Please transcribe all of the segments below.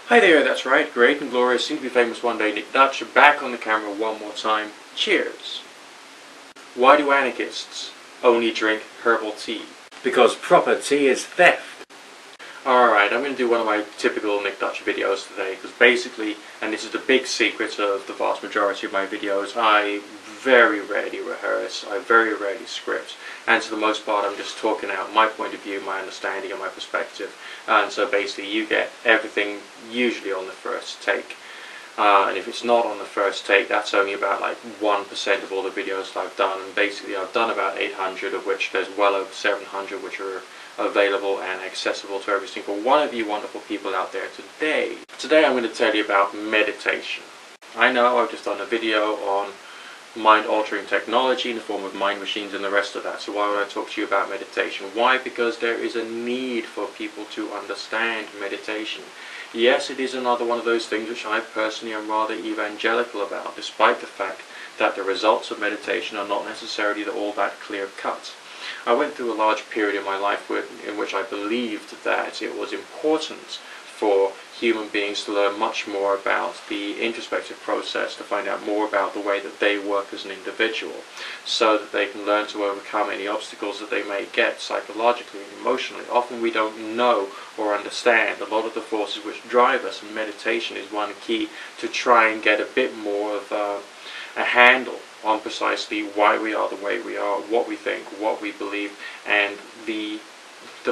Hi there, that's right, great and glorious, soon to be famous one day, Nick Dutch, back on the camera one more time. Cheers! Why do anarchists only drink herbal tea? Because proper tea is theft. Alright, I'm going to do one of my typical Nick Dutch videos today, because basically, and this is the big secret of the vast majority of my videos, I very rarely rehearse, I very rarely script, and for the most part I'm just talking out my point of view, my understanding and my perspective, and so basically you get everything usually on the first take. And if it's not on the first take, that's only about like 1% of all the videos that I've done, and basically I've done about 800, of which there's well over 700 which are available and accessible to every single one of you wonderful people out there today. Today I'm going to tell you about meditation. I know I've just done a video on mind-altering technology in the form of mind machines and the rest of that, so why would I talk to you about meditation? Why? Because there is a need for people to understand meditation. Yes, it is another one of those things which I personally am rather evangelical about, despite the fact that the results of meditation are not necessarily all that clear-cut. I went through a large period in my life in which I believed that it was important for human beings to learn much more about the introspective process, to find out more about the way that they work as an individual, so that they can learn to overcome any obstacles that they may get psychologically and emotionally. Often we don't know or understand a lot of the forces which drive us, and meditation is one key to try and get a bit more of a handle on precisely why we are the way we are, what we think, what we believe, and the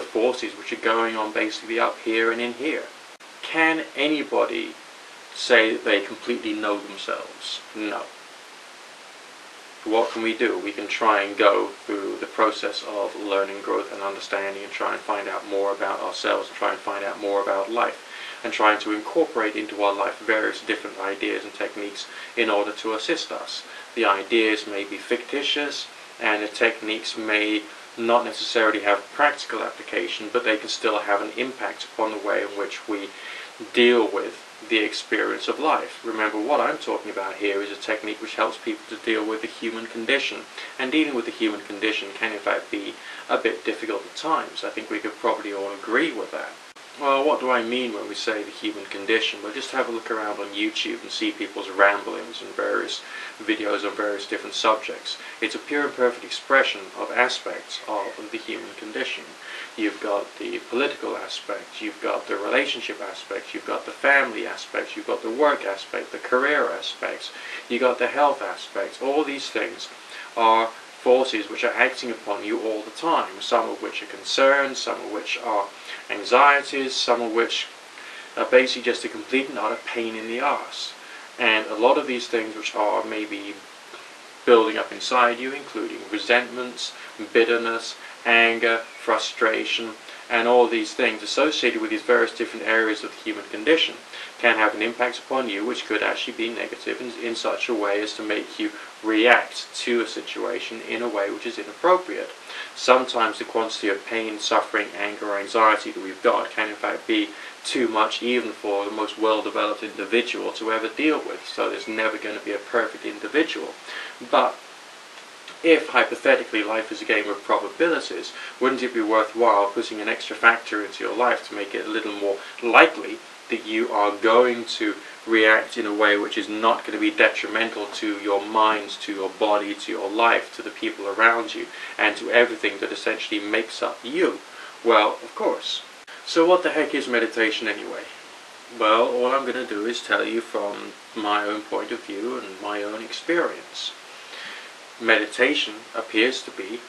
forces which are going on basically up here and in here. Can anybody say that they completely know themselves? No. What can we do? We can try and go through the process of learning, growth and understanding, and try and find out more about ourselves, and try and find out more about life, and trying to incorporate into our life various different ideas and techniques in order to assist us. The ideas may be fictitious, and the techniques may not necessarily have practical application, but they can still have an impact upon the way in which we deal with the experience of life. Remember, what I'm talking about here is a technique which helps people to deal with the human condition, and dealing with the human condition can in fact be a bit difficult at times. I think we could probably all agree with that. Well, what do I mean when we say the human condition? Well, just have a look around on YouTube and see people's ramblings and various videos on various different subjects. It's a pure and perfect expression of aspects of the human condition. You've got the political aspect, you've got the relationship aspect, you've got the family aspect, you've got the work aspect, the career aspects, you've got the health aspects. All these things are forces which are acting upon you all the time, some of which are concerns, some of which are anxieties, some of which are basically just a complete and utter pain in the arse. And a lot of these things which are maybe building up inside you, including resentments, bitterness, anger, frustration, and all these things associated with these various different areas of the human condition, can have an impact upon you which could actually be negative in such a way as to make you react to a situation in a way which is inappropriate. Sometimes the quantity of pain, suffering, anger, or anxiety that we've got can in fact be too much even for the most well-developed individual to ever deal with, so there's never going to be a perfect individual. But if, hypothetically, life is a game of probabilities, wouldn't it be worthwhile putting an extra factor into your life to make it a little more likely that you are going to react in a way which is not going to be detrimental to your mind, to your body, to your life, to the people around you, and to everything that essentially makes up you? Well, of course. So what the heck is meditation anyway? Well, all I'm going to do is tell you from my own point of view and my own experience. Meditation appears to be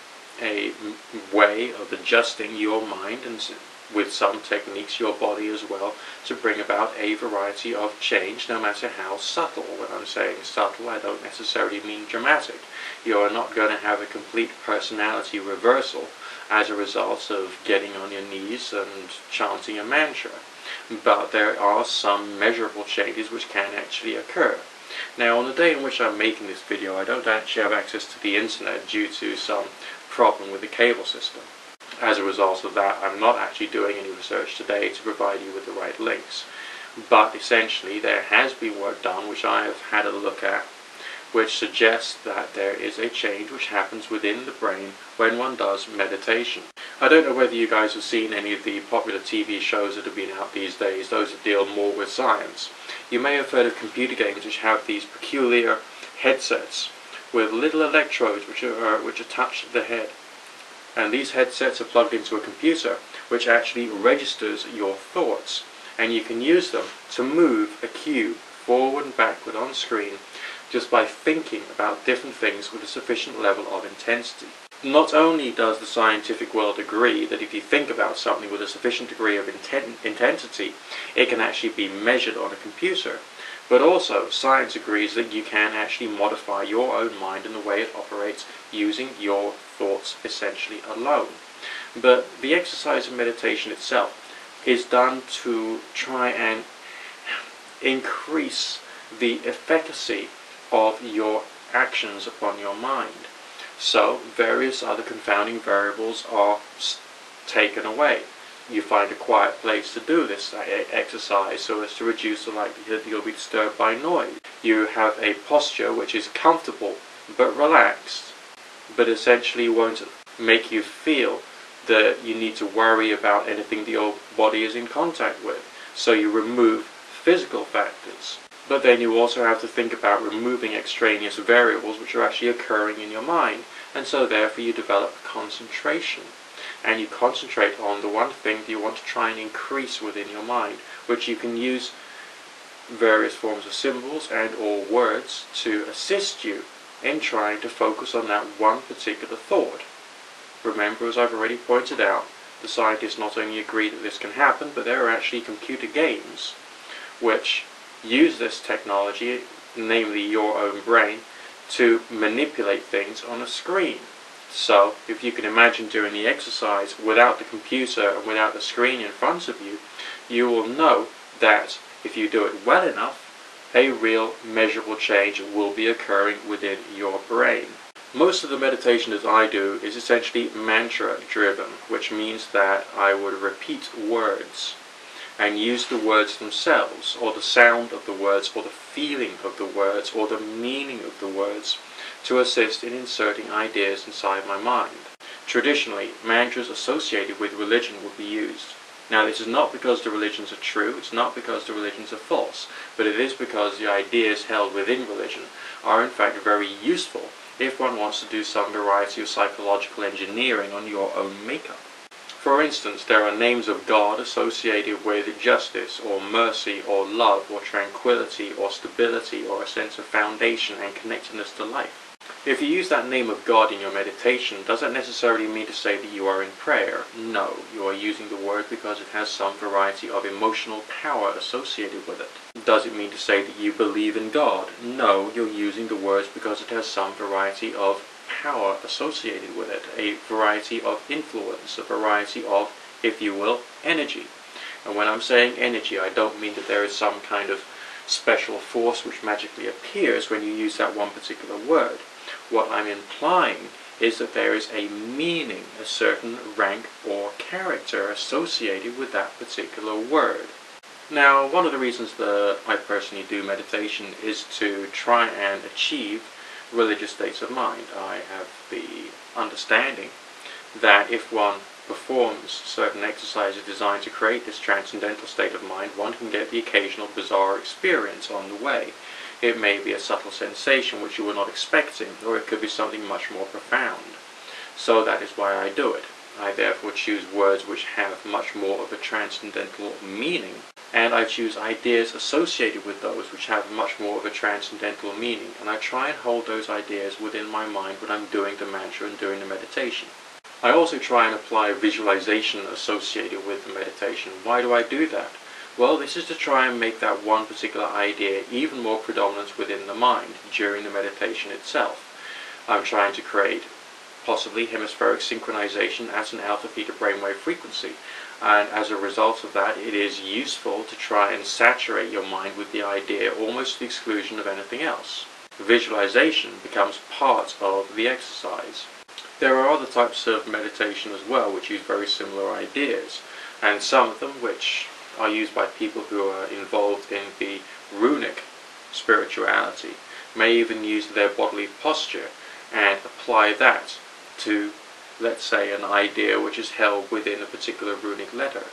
a way of adjusting your mind, and with some techniques your body as well, to bring about a variety of change, no matter how subtle. When I'm saying subtle, I don't necessarily mean dramatic. You are not going to have a complete personality reversal as a result of getting on your knees and chanting a mantra, but there are some measurable changes which can actually occur. Now, on the day in which I'm making this video, I don't actually have access to the internet due to some problem with the cable system. As a result of that, I'm not actually doing any research today to provide you with the right links. But essentially, there has been work done which I have had a look at, which suggests that there is a change which happens within the brain when one does meditation. I don't know whether you guys have seen any of the popular TV shows that have been out these days, those that deal more with science. You may have heard of computer games which have these peculiar headsets with little electrodes which attach to the head. And these headsets are plugged into a computer which actually registers your thoughts, and you can use them to move a cube forward and backward on screen just by thinking about different things with a sufficient level of intensity. Not only does the scientific world agree that if you think about something with a sufficient degree of intensity, it can actually be measured on a computer, but also science agrees that you can actually modify your own mind and the way it operates using your thoughts essentially alone. But the exercise of meditation itself is done to try and increase the efficacy of your actions upon your mind. So various other confounding variables are taken away. You find a quiet place to do this exercise so as to reduce the likelihood that you'll be disturbed by noise. You have a posture which is comfortable but relaxed, but essentially won't make you feel that you need to worry about anything that your body is in contact with. So you remove physical factors. But then you also have to think about removing extraneous variables which are actually occurring in your mind, and so therefore you develop concentration. And you concentrate on the one thing that you want to try and increase within your mind, which you can use various forms of symbols and or words to assist you in trying to focus on that one particular thought. Remember, as I've already pointed out, the scientists not only agree that this can happen, but there are actually computer games which use this technology, namely your own brain, to manipulate things on a screen. So, if you can imagine doing the exercise without the computer and without the screen in front of you, you will know that if you do it well enough, a real measurable change will be occurring within your brain. Most of the meditation that I do is essentially mantra driven, which means that I would repeat words and use the words themselves, or the sound of the words, or the feeling of the words, or the meaning of the words, to assist in inserting ideas inside my mind. Traditionally, mantras associated with religion would be used. Now, this is not because the religions are true, it's not because the religions are false, but it is because the ideas held within religion are in fact very useful if one wants to do some variety of psychological engineering on your own makeup. For instance, there are names of God associated with justice, or mercy, or love, or tranquility, or stability, or a sense of foundation and connectedness to life. If you use that name of God in your meditation, does that necessarily mean to say that you are in prayer? No, you are using the word because it has some variety of emotional power associated with it. Does it mean to say that you believe in God? No, you're using the words because it has some variety of power associated with it, a variety of influence, a variety of, if you will, energy. And when I'm saying energy, I don't mean that there is some kind of special force which magically appears when you use that one particular word. What I'm implying is that there is a meaning, a certain rank or character associated with that particular word. Now, one of the reasons that I personally do meditation is to try and achieve religious states of mind. I have the understanding that if one performs certain exercises designed to create this transcendental state of mind, one can get the occasional bizarre experience on the way. It may be a subtle sensation which you were not expecting, or it could be something much more profound. So that is why I do it. I therefore choose words which have much more of a transcendental meaning, and I choose ideas associated with those which have much more of a transcendental meaning, and I try and hold those ideas within my mind when I'm doing the mantra and doing the meditation. I also try and apply visualization associated with the meditation. Why do I do that? Well, this is to try and make that one particular idea even more predominant within the mind during the meditation itself. I'm trying to create possibly hemispheric synchronization at an alpha theta brainwave frequency, and as a result of that, it is useful to try and saturate your mind with the idea almost to the exclusion of anything else. Visualization becomes part of the exercise. There are other types of meditation as well which use very similar ideas, and some of them which are used by people who are involved in the runic spirituality may even use their bodily posture and apply that to let's say, an idea which is held within a particular runic letter.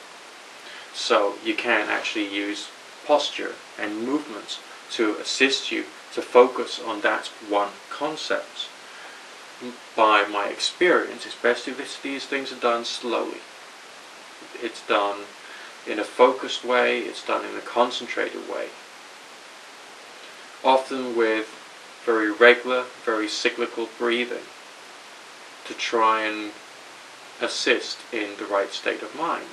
So you can actually use posture and movements to assist you to focus on that one concept. By my experience, especially if these things are done slowly. It's done in a focused way, it's done in a concentrated way. Often with very regular, very cyclical breathing to try and assist in the right state of mind.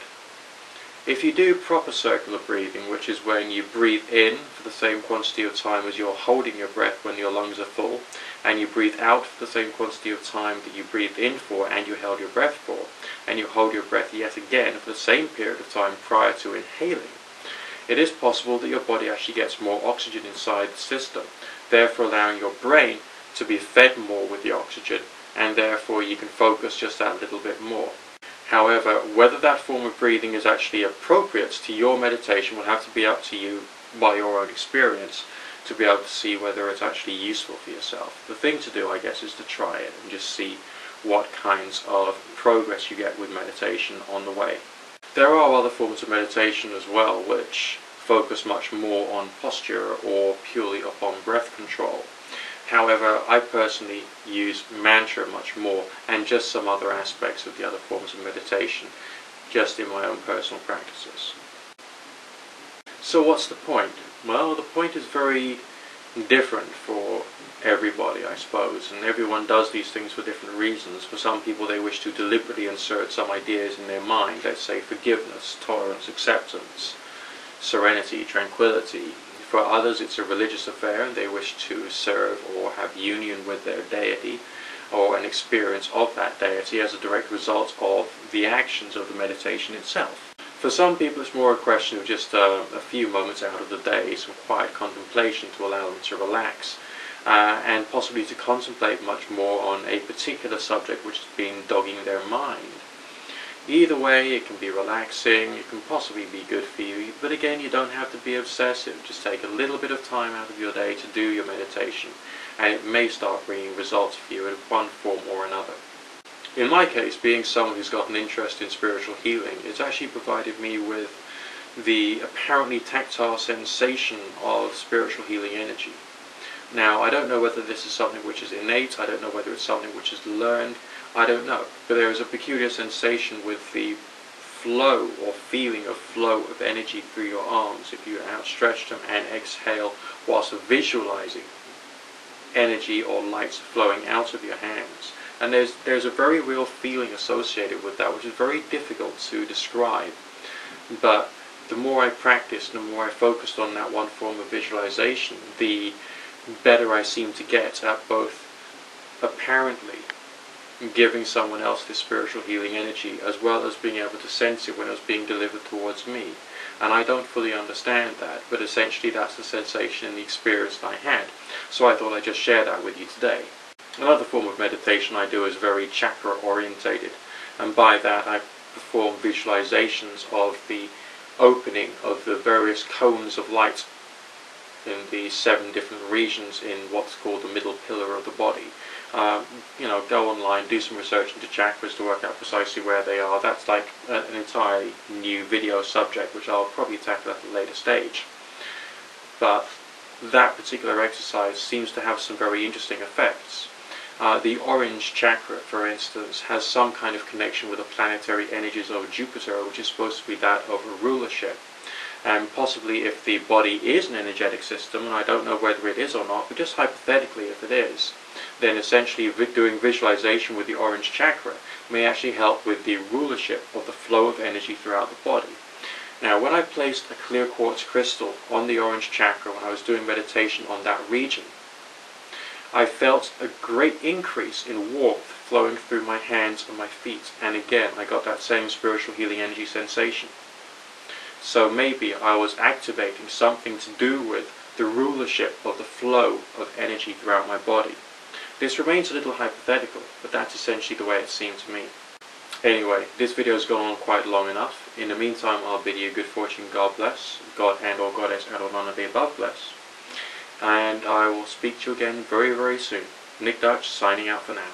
If you do proper circular breathing, which is when you breathe in for the same quantity of time as you're holding your breath when your lungs are full, and you breathe out for the same quantity of time that you breathed in for and you held your breath for, and you hold your breath yet again for the same period of time prior to inhaling, it is possible that your body actually gets more oxygen inside the system, therefore allowing your brain to be fed more with the oxygen, and therefore you can focus just that little bit more. However, whether that form of breathing is actually appropriate to your meditation will have to be up to you by your own experience to be able to see whether it's actually useful for yourself. The thing to do, I guess, is to try it and just see what kinds of progress you get with meditation on the way. There are other forms of meditation as well which focus much more on posture or purely upon breath control. However, I personally use mantra much more and just some other aspects of the other forms of meditation just in my own personal practices. So what's the point? Well, the point is very different for everybody, I suppose, and everyone does these things for different reasons. For some people, they wish to deliberately insert some ideas in their mind, let's say forgiveness, tolerance, acceptance, serenity, tranquility. For others, it's a religious affair and they wish to serve or have union with their deity or an experience of that deity as a direct result of the actions of the meditation itself. For some people, it's more a question of just a few moments out of the day, some quiet contemplation to allow them to relax and possibly to contemplate much more on a particular subject which has been dogging their mind. Either way, it can be relaxing, it can possibly be good for you, but again, you don't have to be obsessive. Just take a little bit of time out of your day to do your meditation, and it may start bringing results for you in one form or another. In my case, being someone who's got an interest in spiritual healing, it's actually provided me with the apparently tactile sensation of spiritual healing energy. Now, I don't know whether this is something which is innate, I don't know whether it's something which is learned, I don't know, but there is a peculiar sensation with the flow or feeling of flow of energy through your arms if you outstretch them and exhale whilst visualizing energy or lights flowing out of your hands. And there's a very real feeling associated with that which is very difficult to describe, but the more I practiced, the more I focused on that one form of visualization, the better I seem to get at both apparently giving someone else this spiritual healing energy as well as being able to sense it when it was being delivered towards me. And I don't fully understand that, but essentially that's the sensation and the experience that I had. So I thought I'd just share that with you today. Another form of meditation I do is very chakra orientated, and by that I perform visualizations of the opening of the various cones of light in the 7 different regions in what's called the middle pillar of the body. Go online, do some research into chakras to work out precisely where they are. That's like an entirely new video subject which I'll probably tackle at a later stage. But that particular exercise seems to have some very interesting effects. The orange chakra, for instance, has some kind of connection with the planetary energies of Jupiter, which is supposed to be that of rulership. And possibly if the body is an energetic system, and I don't know whether it is or not, but just hypothetically if it is, then essentially doing visualization with the orange chakra may actually help with the rulership of the flow of energy throughout the body. Now, when I placed a clear quartz crystal on the orange chakra when I was doing meditation on that region, I felt a great increase in warmth flowing through my hands and my feet, and again I got that same spiritual healing energy sensation. So maybe I was activating something to do with the rulership of the flow of energy throughout my body. This remains a little hypothetical, but that's essentially the way it seemed to me. Anyway, this video has gone on quite long enough. In the meantime, I'll bid you good fortune, God bless, God and or Goddess and or none of the above bless. And I will speak to you again very, very soon. Nick Dutch signing out for now.